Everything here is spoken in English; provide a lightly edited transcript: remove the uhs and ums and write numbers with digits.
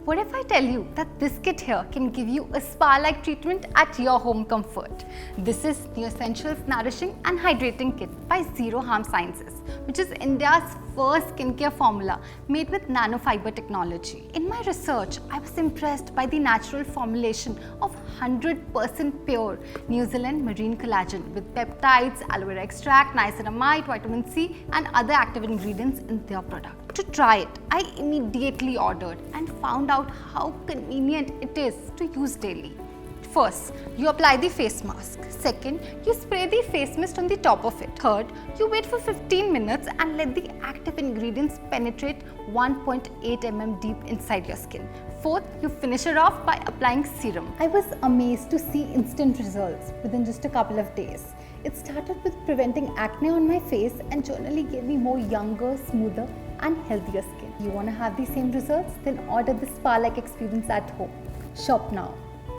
What if I tell you that this kit here can give you a spa-like treatment at your home comfort? This is NuEssentials Nourishing and Hydrating Kit by Zeroharm Sciences, which is India's first skincare formula made with nanofiber technology. In my research, I was impressed by the natural formulation of 100% pure New Zealand marine collagen with peptides, aloe vera extract, niacinamide, vitamin C and other active ingredients in their product. To try it, I immediately ordered and found out how convenient it is to use daily. First, you apply the face mask. Second, you spray the face mist on the top of it. Third, you wait for 15 minutes and let the active ingredients penetrate 1.8 mm deep inside your skin. Fourth, you finish it off by applying serum. I was amazed to see instant results within just a couple of days. It started with preventing acne on my face and generally gave me more younger, smoother and healthier skin. You want to have the same results? Then order the spa-like experience at home. Shop now.